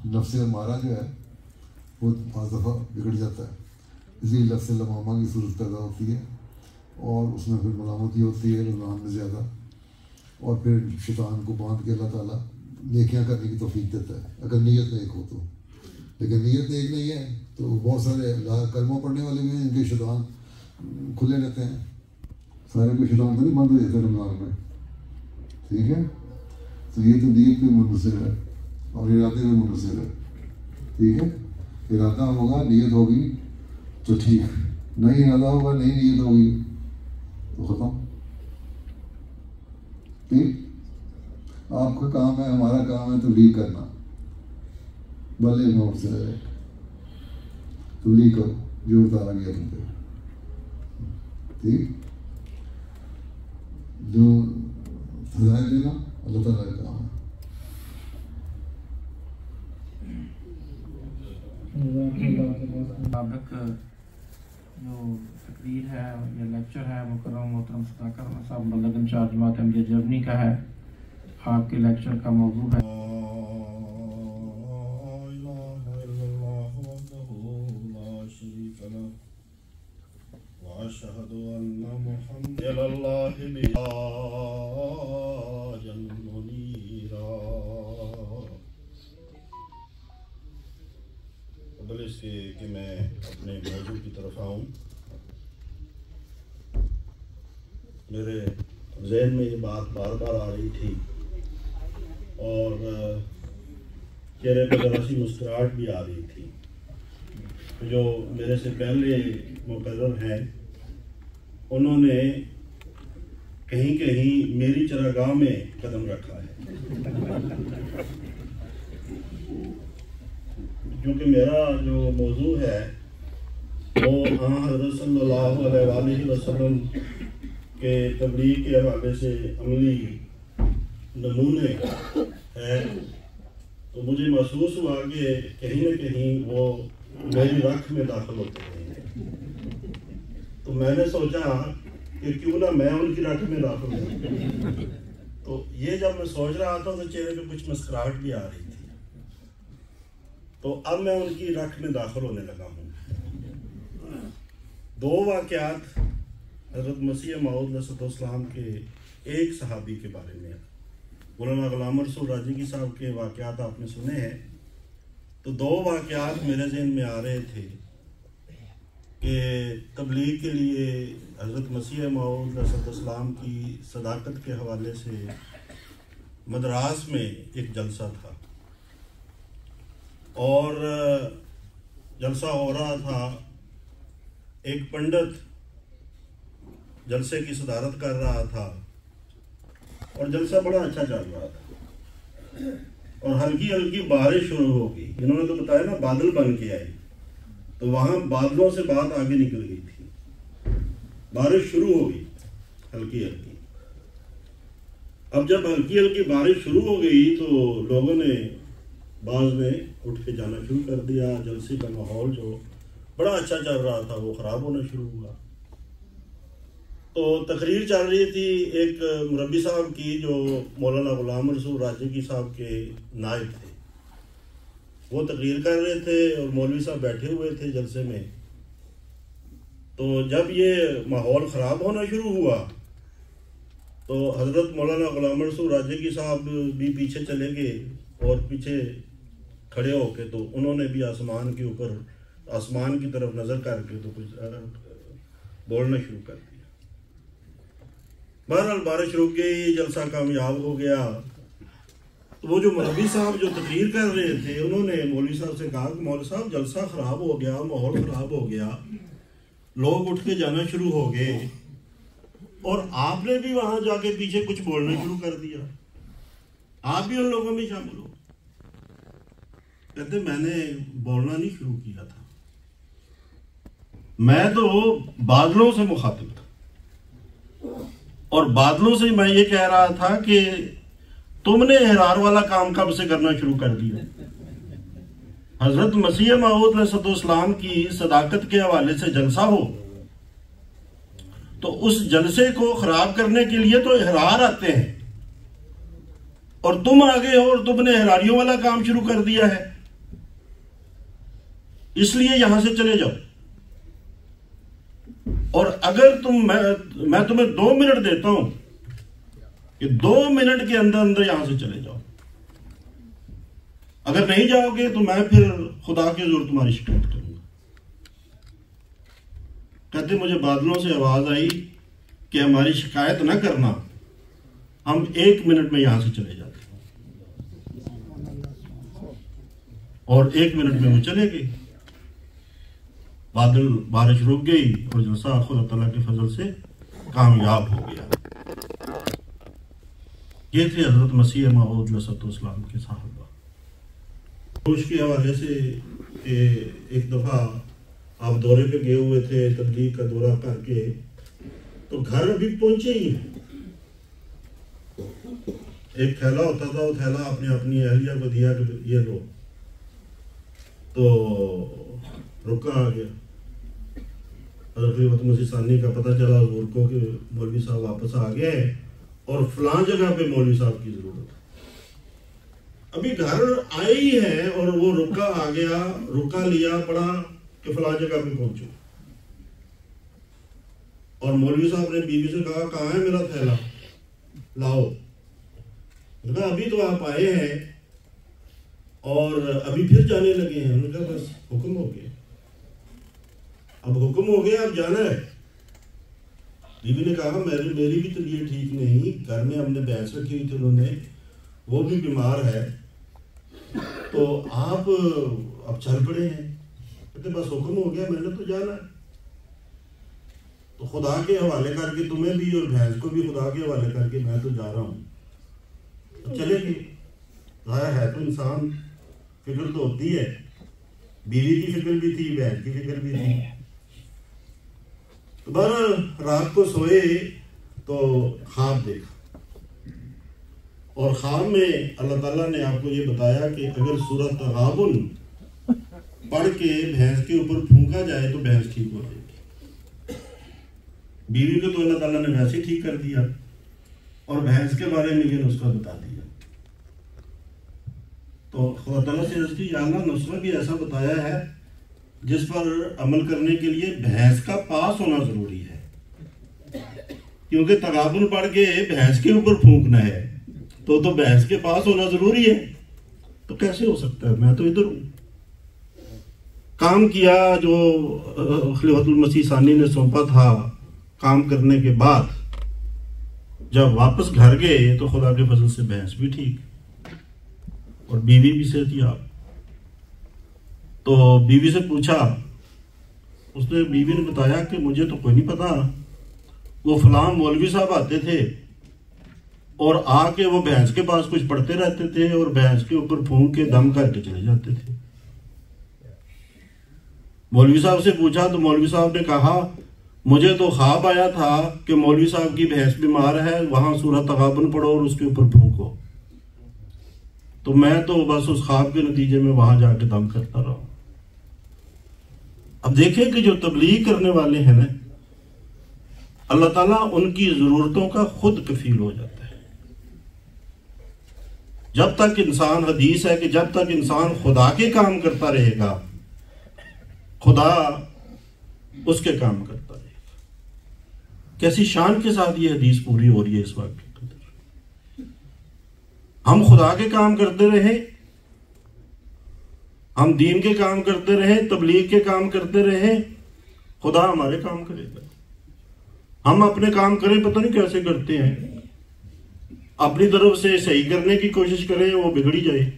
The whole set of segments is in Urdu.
نفس امارہ جو ہے وہ بعض دفعہ بگڑ جاتا ہے، اسی لیے لفظ لمامہ کی صورت پیدا ہوتی ہے، اور اس میں پھر ملامتی ہوتی ہے رمضان میں زیادہ، اور پھر شیطان کو باندھ کے اللہ تعالیٰ نیکیاں کرنے کی توفیق دیتا ہے اگر نیت نیک ہو تو. لیکن نیت نیک نہیں ہے تو بہت سارے کلمہ پڑھنے والے بھی ہیں ان کے شیطان کھلے رہتے ہیں، سارے کو شیطان تو نہیں بند ہو جاتے رمضان میں. ٹھیک ہے، تو یہ تو نیت میں منحصر ہے اور ارادے میں منحصر ہے. ٹھیک ہے، ارادہ ہوگا نیت ہوگی تو ٹھیک، نہیں ارادہ ہوگا نہیں نیت ہوگی تو ختم. ٹھیک، آپ کا کام ہے، ہمارا کام ہے تبلیغ کرنا، بھلے موت سے رہے تبلیغ کرو جو اتارا گیا تم پہ. ٹھیک، جو ہدایت دینا اللہ تعالیٰ کا کام ہے. مطابق جو تقریر ہے یا لیکچر ہے مکرم محترم صداقت صاحب ملک انچارج جماعت احمدیہ جرمنی کا ہے. آپ کے لیکچر کا موضوع ہے وأشهد أن محمدا رسول الله سراجا منيرا. قبل اس کے کہ میں اپنے موضوع کی طرف آؤں، میرے ذہن میں یہ بات بار بار آ رہی تھی اور چہرے پہ ذرا سی مسکراہٹ بھی آ رہی تھی. جو میرے سے پہلے مقرر ہیں انہوں نے کہیں کہیں میری چراگاہ میں قدم رکھا ہے، کیونکہ میرا جو موضوع ہے وہ حضرت صلی اللہ علیہ وآلہ وسلم کے تبلیغ کے حوالے سے عملی نمونے ہے. تو مجھے محسوس ہوا کہ کہیں نہ کہیں وہ میری رکھ میں داخل ہوتے ہیں. تو میں نے سوچا کہ کیوں نہ میں ان کی رکھ میں داخل ہوں. تو یہ جب میں سوچ رہا تھا تو چہرے پہ کچھ مسکراہٹ بھی آ رہی تھی. تو اب میں ان کی رکھ میں داخل ہونے لگا ہوں. دو واقعات حضرت مسیح موعود علیہ السلام کے ایک صحابی کے بارے میں، مولانا غلام رسول راجگی صاحب کے واقعات آپ نے سنے ہیں. تو دو واقعات میرے ذہن میں آ رہے تھے کہ تبلیغ کے لیے حضرت مسیح موعود علیہ السلام کی صداقت کے حوالے سے مدراس میں ایک جلسہ تھا اور جلسہ ہو رہا تھا. ایک پنڈت جلسے کی صدارت کر رہا تھا اور جلسہ بڑا اچھا چل رہا تھا اور ہلکی ہلکی بارش شروع ہو گئی. انہوں نے تو بتایا نا بادل بن کے آئے، تو وہاں بادلوں سے بات آگے نکل گئی تھی. بارش شروع ہو گئی ہلکی ہلکی. اب جب ہلکی ہلکی بارش شروع ہو گئی تو لوگوں نے بعض نے اٹھ کے جانا شروع کر دیا. جلسے کا ماحول جو بڑا اچھا چل رہا تھا وہ خراب ہونا شروع ہوا. تو تقریر چل رہی تھی ایک مربی صاحب کی جو مولانا غلام رسول راجگی صاحب کے نائب تھے. وہ تقریر کر رہے تھے اور مولوی صاحب بیٹھے ہوئے تھے جلسے میں. تو جب یہ ماحول خراب ہونا شروع ہوا تو حضرت مولانا غلام رسول راجگی صاحب بھی پیچھے چلے گئے اور پیچھے کھڑے ہو کے تو انہوں نے بھی آسمان کے اوپر آسمان کی طرف نظر کر کے تو کچھ بولنا شروع کر دیا. بہرحال بارش رک گئی، جلسہ کامیاب ہو گیا. وہ جو مربی صاحب جو تقریر کر رہے تھے انہوں نے مولوی صاحب سے کہا کہ مولوی صاحب جلسہ خراب ہو گیا، ماحول خراب ہو گیا، لوگ اٹھ کے جانا شروع ہو گئے اور آپ نے بھی وہاں جا کے پیچھے کچھ بولنا شروع کر دیا، آپ بھی ان لوگوں میں شامل ہو. کہتے میں نے بولنا نہیں شروع کیا تھا، میں تو بادلوں سے مخاطب تھا اور بادلوں سے میں یہ کہہ رہا تھا کہ تم نے احرار والا کام کب سے کرنا شروع کر دیا. حضرت مسیح موعود علیہ السلام کی صداقت کے حوالے سے جلسہ ہو تو اس جلسے کو خراب کرنے کے لیے تو احرار آتے ہیں اور تم آگے ہو اور تم نے احراریوں والا کام شروع کر دیا ہے. اس لیے یہاں سے چلے جاؤ. اور اگر میں تمہیں 2 منٹ دیتا ہوں کہ 2 منٹ کے اندر یہاں سے چلے جاؤ. اگر نہیں جاؤ گے تو میں پھر خدا کے زور تمہاری شکایت کروں گا. کہتے مجھے بادلوں سے آواز آئی کہ ہماری شکایت نہ کرنا، ہم 1 منٹ میں یہاں سے چلے جاتے ہیں. اور 1 منٹ میں وہ چلے گئے. بارش رک گئی اور جلسہ خدا تعالیٰ کے فضل سے کامیاب ہو گیا. یہ تھے حضرت مسیح موعود علیہ السلام کے صحابہ. خوش کے حوالے سے ایک دفعہ آپ دورے پہ گئے ہوئے تھے، تبلیغ کا دورہ کر کے، تو گھر ابھی پہنچے ہی ہیں. ایک تھیلا ہوتا تھا، وہ تھیلا اپنی اہلیہ کو دیا کہ یہ لو. تو رکا آ گیا. حضرت خلیفۃ المسیح ثانی کا پتہ چلا حضور کو کہ مولوی صاحب واپس آ گئے ہیں اور فلاں جگہ پہ مولوی صاحب کی ضرورت ہے. ابھی گھر آئے ہی ہیں اور وہ رکا آ گیا، رکا لیا پڑا کہ فلاں جگہ پہ پہنچو. اور مولوی صاحب نے بیوی سے کہا کہاں ہے میرا تھیلا، لاؤ. کہا ابھی تو آپ آئے ہیں اور ابھی پھر جانے لگے ہیں. انہوں نے کہا بس حکم ہو گیا، اب حکم ہو گیا، اب جانا ہے. بیوی نے کہا میری بھی طبیعت ٹھیک نہیں، گھر میں ہم نے بھینس رکھی ہوئی تھی، انہوں نے، وہ بھی بیمار ہے، تو آپ اب چل پڑے ہیں. کہتے بس حکم ہو گیا، میں نے تو جانا ہے. تو خدا کے حوالے کر کے تمہیں بھی اور بھینس کو بھی خدا کے حوالے کر کے میں تو جا رہا ہوں. چلے گئے. ظاہر ہے تو انسان فکر تو ہوتی ہے، بیوی کی فکر بھی تھی، بہن کی فکر بھی تھی. رات کو سوئے تو خواب دیکھا، اور خواب میں اللہ تعالیٰ نے آپ کو یہ بتایا کہ اگر سورۃ تغابن پڑھ کے بھینس کے اوپر پھونکا جائے تو بھینس ٹھیک ہو جائے گی. بیوی کو تو اللہ تعالیٰ نے ویسے ٹھیک کر دیا، اور بھینس کے بارے میں یہ نسخہ بتا دیا. تو خدا تعالیٰ سے عرض کی یا اللہ نسخہ بھی ایسا بتایا ہے جس پر عمل کرنے کے لیے بھینس کا پاس ہونا ضروری ہے، کیونکہ تغابن پڑھ کے بھینس کے اوپر پھونکنا ہے تو بھینس کے پاس ہونا ضروری ہے. تو کیسے ہو سکتا ہے، میں تو ادھر ہوں. کام کیا جو خلیفۃ المسیح ثانی نے سونپا تھا. کام کرنے کے بعد جب واپس گھر گئے تو خدا کے فضل سے بھینس بھی ٹھیک اور بیوی بھی صحتیاب. تو بیوی سے پوچھا، اس نے بیوی نے بتایا کہ مجھے تو کوئی نہیں پتا، وہ فلاں مولوی صاحب آتے تھے اور آ کے وہ بھینس کے پاس کچھ پڑھتے رہتے تھے اور بھینس کے اوپر پھونک کے دم کر کے چلے جاتے تھے. مولوی صاحب سے پوچھا تو مولوی صاحب نے کہا مجھے تو خواب آیا تھا کہ مولوی صاحب کی بھینس بیمار ہے، وہاں سورۃ تغابن پڑھو اور اس کے اوپر پھونکو. تو میں تو بس اس خواب کے نتیجے میں وہاں جا کے دم کرتا رہا. اب دیکھیں کہ جو تبلیغ کرنے والے ہیں نا، اللہ تعالیٰ ان کی ضرورتوں کا خود کفیل ہو جاتا ہے. جب تک انسان، حدیث ہے کہ جب تک انسان خدا کے کام کرتا رہے گا، خدا اس کے کام کرتا رہے گا. کیسی شان کے ساتھ یہ حدیث پوری ہو رہی ہے اس وقت. ہم خدا کے کام کرتے رہے، ہم دین کے کام کرتے رہے، تبلیغ کے کام کرتے رہے، خدا ہمارے کام کرے گا. ہم اپنے کام کریں، پتہ نہیں کیسے کرتے ہیں، اپنی طرف سے صحیح کرنے کی کوشش کریں، وہ بگڑ ہی جائے.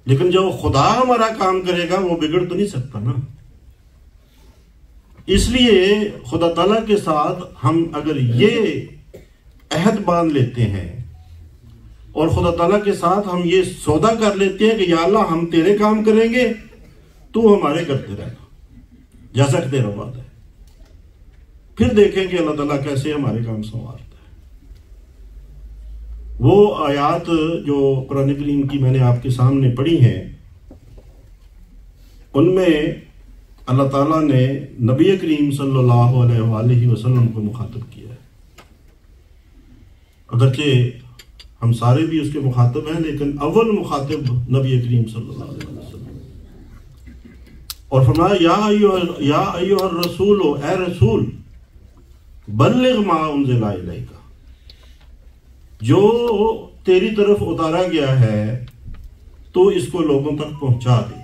لیکن جو خدا ہمارا کام کرے گا وہ بگڑ تو نہیں سکتا نا. اس لیے خدا تعالیٰ کے ساتھ ہم اگر یہ عہد باندھ لیتے ہیں اور خدا تعالیٰ کے ساتھ ہم یہ سودا کر لیتے ہیں کہ یا اللہ ہم تیرے کام کریں گے، تو ہمارے کرتے رہنا جیسا کہ تیرا وعدہ ہے. پھر دیکھیں کہ اللہ تعالیٰ کیسے ہمارے کام سنوارتا ہے. وہ آیات جو قرآن کریم کی میں نے آپ کے سامنے پڑھی ہیں، ان میں اللہ تعالیٰ نے نبی کریم صلی اللہ علیہ وآلہ وسلم کو مخاطب کیا ہے. اگرچہ ہم سارے بھی اس کے مخاطب ہیں، لیکن اول مخاطب نبی کریم صلی اللہ علیہ وسلم. اور فرمایا یا ایھا الرسول، اے رسول، بلغ ما انزل الیک، جو تیری طرف اتارا گیا ہے تو اس کو لوگوں تک پہنچا دے۔